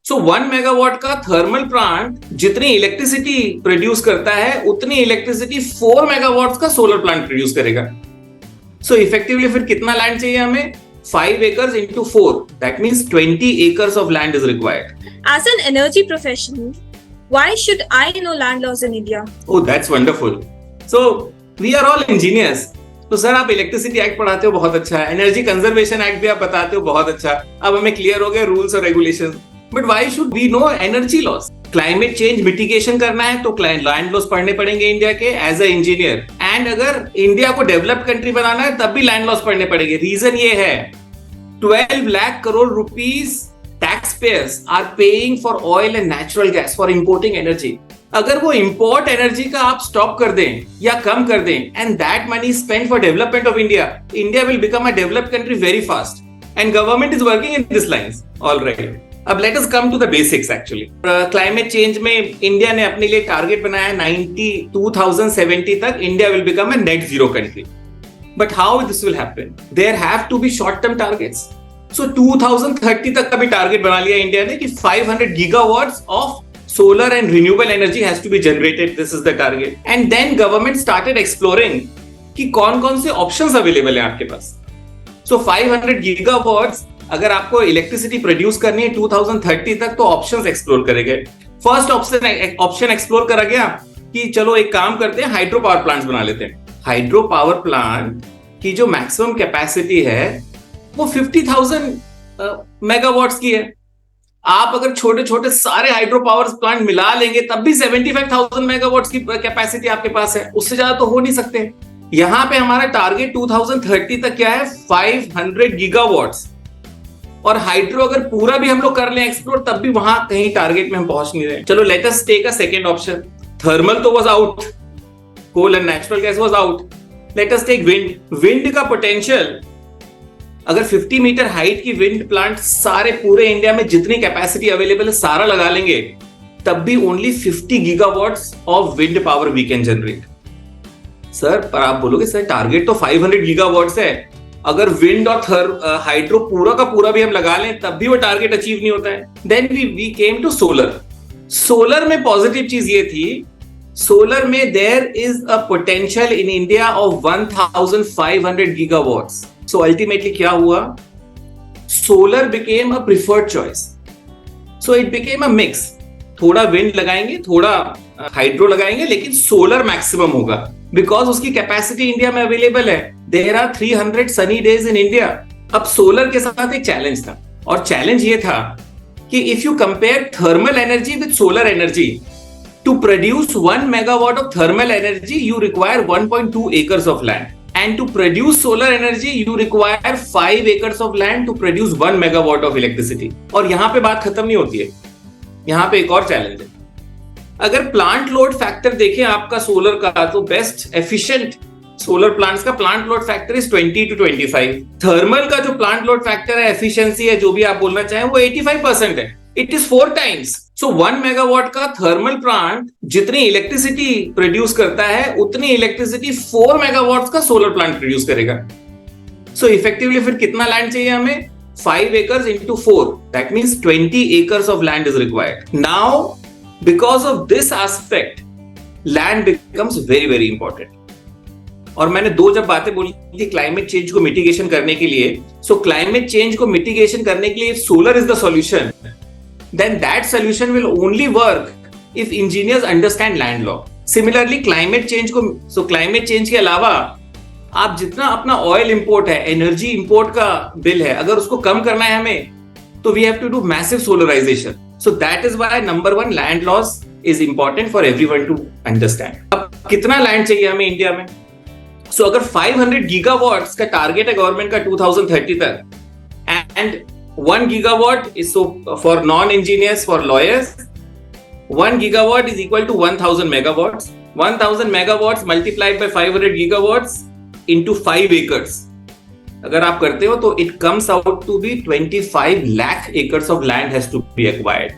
सो 1 megawatt का thermal plant जितनी electricity produce करता है उतनी इलेक्ट्रिसिटी 4 मेगावाट का सोलर प्लांट प्रोड्यूस करेगा। सो इफेक्टिवली फिर कितना लैंड चाहिए हमें? 5 acres into 4. That means 20 acres of land is required. As an energy professional, why should I know land laws in India? Oh, that's wonderful. So, we are all engineers. तो sir आप electricity act पढ़ाते हो, बहुत अच्छा है। Energy conservation act भी आप बताते हो, बहुत अच्छा। अब हमें क्लियर हो गए रूल्स और regulation. But why should we know energy laws? Climate change mitigation करना है तो लैंड लॉस पढ़ने पड़ेंगे इंडिया के एज अ इंजीनियर। एंड अगर इंडिया को डेवलप्ड कंट्री बनाना है तब भी लैंड लॉस पढ़ने पड़ेंगे। रीजन ये है 12 lakh crore rupees taxpayers are paying for oil and natural gas for importing energy. अगर वो import energy का आप stop कर दें या कम कर दें and that money is spent for development of India, India will become a developed country very fast. And government is working in these lines. All right. अब let us come to the basics actually. Climate change में India ने अपने लिए target बनाया 2070 तक India will become a net zero country. But how this will happen? There have to be short-term targets. So 2030 तक का भी टारगेट बना लिया इंडिया ने कि 500 gigawatts of solar and renewable energy has to be generated. This is the target. And then government started exploring कि कौन-कौन से options available हैं आपके पास. So 500 gigawatts अगर आपको इलेक्ट्रिसिटी प्रोड्यूस करनी है 2030 तक तो ऑप्शंस एक्सप्लोर करे गए। फर्स्ट ऑप्शन एक्सप्लोर करा गया कि चलो एक काम करते हैं, हाइड्रो पावर प्लांट्स बना लेते हैं। हाइड्रो पावर प्लांट की जो मैक्सिमम कैपेसिटी है वो 50,000 मेगावाट्स की है। आप अगर छोटे छोटे सारे हाइड्रो पावर प्लांट मिला लेंगे तब भी 75,000 मेगावाट्स की कैपेसिटी आपके पास है, उससे ज्यादा तो हो नहीं सकते। यहां पे हमारा टारगेट 2030 तक क्या है? 500 गीगावाट्स। और हाइड्रो अगर पूरा भी हम लोग कर लें एक्सप्लोर तब भी वहां कहीं टारगेट में हम पहुंच नहीं रहे। चलो let us take a second option. Thermal तो was out, coal and natural gas was out. Let us take wind. Wind का पोटेंशियल अगर 50 मीटर हाइट की विंड प्लांट सारे पूरे इंडिया में जितनी कैपेसिटी अवेलेबल है सारा लगा लेंगे तब भी only 50 gigawatts of wind power we can generate. Sir पर आप बोलोगे सर टारगेट तो 500 गीगावाट्स है, अगर विंड और हाइड्रो पूरा का पूरा भी हम लगा लें तब भी वो टारगेट अचीव नहीं होता है। Then we came to solar. Solar में पॉजिटिव चीज ये थी, सोलर में there is a potential in India of 1500 gigawatts. So ultimately क्या हुआ? Solar became a preferred choice. So it became a mix, थोड़ा विंड लगाएंगे, थोड़ा हाइड्रो लगाएंगे, लेकिन सोलर मैक्सिमम होगा बिकॉज उसकी कैपेसिटी इंडिया में अवेलेबल है। There are 300 sunny days in India. अब सोलर के साथ एक चैलेंज था और चैलेंज ये था कि if you compare thermal energy with solar energy, to produce 1 megawatt of thermal energy you require 1.2 acres of land, and to produce solar energy you require 5 acres of land to produce 1 megawatt of electricity. और यहां पे बात खत्म नहीं होती है, यहां पे एक और चैलेंज है। अगर प्लांट लोड फैक्टर देखें आपका सोलर का तो बेस्ट एफिशिएंट सोलर प्लांट्स का plant load factor is 20 to 25। Thermal का जो प्लांट लोड फैक्टर है, एफिशिएंसी है, जो भी आप बोलना चाहें, वो 85% है। It is 4 times। So 1 megawatt का थर्मल प्लांट जितनी इलेक्ट्रिसिटी प्रोड्यूस करता है उतनी इलेक्ट्रिसिटी 4 मेगावाट का सोलर प्लांट प्रोड्यूस करेगा। सो इफेक्टिवली फिर कितना लैंड चाहिए हमें? 5 acres into 4, that means 20 acres of land is required. Now because of this aspect land becomes very very important. और मैंने दो जब बातें बोली थी क्लाइमेट चेंज को मिटिगेशन करने के लिए, सो क्लाइमेट चेंज को मिटिगेशन करने के लिए solar is the solution, then that solution will only work if engineers understand land law. Similarly climate change को, so climate change के अलावा आप जितना अपना ऑयल इंपोर्ट है, एनर्जी इंपोर्ट का बिल है, अगर उसको कम करना है हमें तो we have to do massive solarization. So that is why number 1 land laws is important for everyone to understand. अब कितना लैंड चाहिए हमें इंडिया में? So अगर 500 गीगावाट्स का टारगेट है गवर्नमेंट का 2030 तक, and 1 gigawatt is so for non-engineers, for lawyers, 1 gigawatt is equal to 1000 megawatts. 1000 megawatts multiplied by 500 gigawatts into 5 acres. अगर आप करते हो तो it comes out to be 25 lakh acres of land has to be acquired.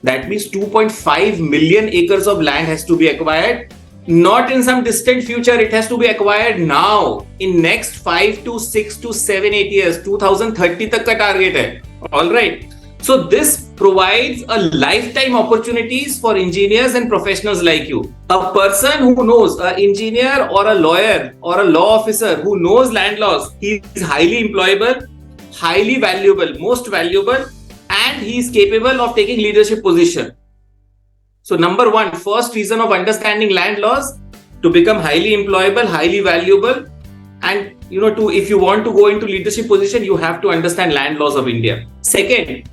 That means 2.5 million acres of land has to be acquired. Not in some distant future, it has to be acquired now. In next 5 to 6 to 7 8 years, 2030 तक का target है. All right. So this provides a lifetime opportunities for engineers and professionals like you. A person who knows, an engineer or a lawyer or a law officer who knows land laws, he is highly employable, highly valuable, most valuable, and he is capable of taking leadership position. So number one, first reason of understanding land laws, to become highly employable, highly valuable, and if you want to go into leadership position, you have to understand land laws of India. Second,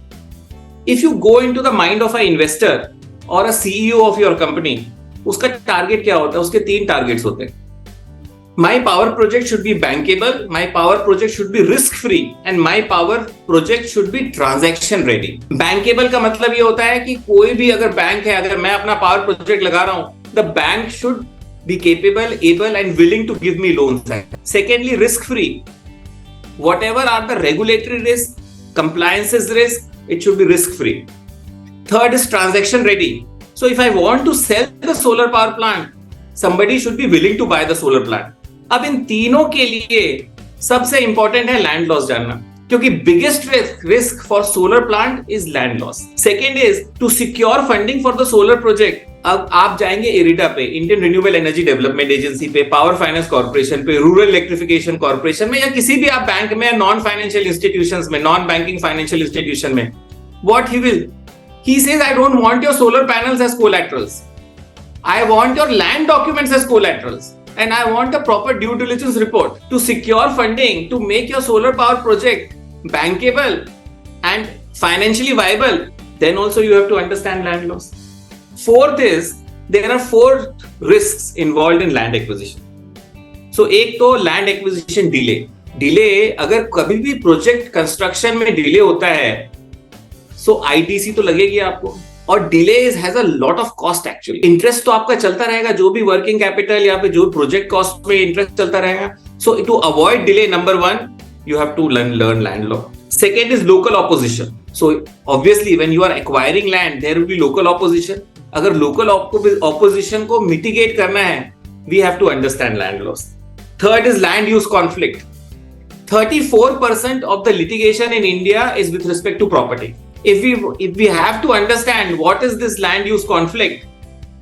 if you go into the mind of an investor or a CEO of your company, उसका target क्या होता है? उसके 3 targets होते हैं. My power project should be bankable, my power project should be risk free, and my power project should be transaction ready. Bankable का मतलब ये होता है कि कोई भी अगर बैंक है, अगर मैं अपना पावर प्रोजेक्ट लगा रहा हूं, the bank should be capable, able and willing to give me loans. Secondly, risk free. Whatever are the regulatory risk, compliances risk, it should be risk free. Third is transaction ready. So if I want to sell the solar power plant, somebody should be willing to buy the solar plant. अब इन तीनों के लिए सबसे important है land laws जानना, क्योंकि biggest risk for solar plant is land laws. Second is to secure funding for the solar project. अब आप जाएंगे इरिडा पे, Indian renewable energy development agency पे, पावर फाइनेंस कॉर्पोरेशन पे, रूरल इलेक्ट्रिफिकेशन कॉर्पोरेशन में, या किसी भी आप बैंक में, नॉन फाइनेंशियल इंस्टीट्यूशंस में, नॉन बैंकिंग फाइनेंशियल इंस्टीट्यूशन में, what he says, I don't want your solar panels as collaterals. I want your land documents as collaterals. And I want a proper due diligence report to secure funding to make your solar power project bankable and financially viable. Then also you have to understand land laws. Fourth is, there are 4 risks involved in land acquisition. So एक तो land acquisition delay. अगर कभी भी project construction में delay होता है, सो ITC तो लगेगी आपको, और delay has a lot of cost. Actually interest तो आपका चलता रहेगा, जो भी वर्किंग कैपिटल या फिर जो प्रोजेक्ट कॉस्ट में इंटरेस्ट चलता रहेगा. So to avoid delay, number 1, you have to learn land law. Second is local opposition. So obviously when you are acquiring land, there will be local opposition. अगर local opposition को mitigate करना है, we have to understand land laws. Third is land use conflict. 34% of the litigation in India is with respect to property. If we have to understand what is this land use conflict,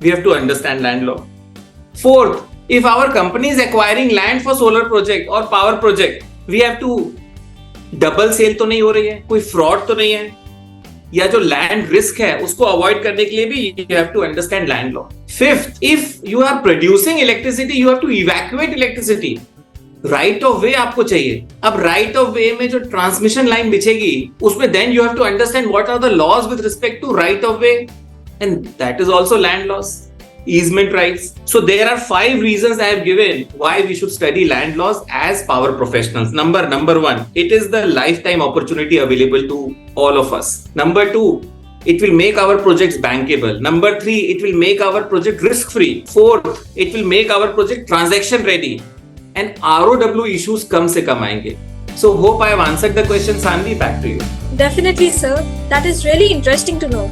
we have to understand land law. Fourth, if our company is acquiring land for solar project or power project, we have to double sale तो नहीं हो रही है, कोई fraud तो नहीं है, या जो land risk है उसको avoid करने के लिए भी you have to understand land law. Fifth, if you are producing electricity, you have to evacuate electricity. Right of वे आपको चाहिए. अब राइट ऑफ वे में जो ट्रांसमिशन लाइन बिछेगी उसमें then you have to understand what are the laws with respect to right of way, and that is also land laws, easement rights. So there are 5 reasons I have given why we should study land laws as power professionals. Number 1, it is the lifetime opportunity available to all of us. Number 2, it will make our projects bankable. Number 3, it will make our project risk free. Fourth, it will make our project transaction ready. And ROW issues कम से कम आएंगे. So hope I have answered the question. Sanvi, back to you. Definitely, sir. That is really interesting to know.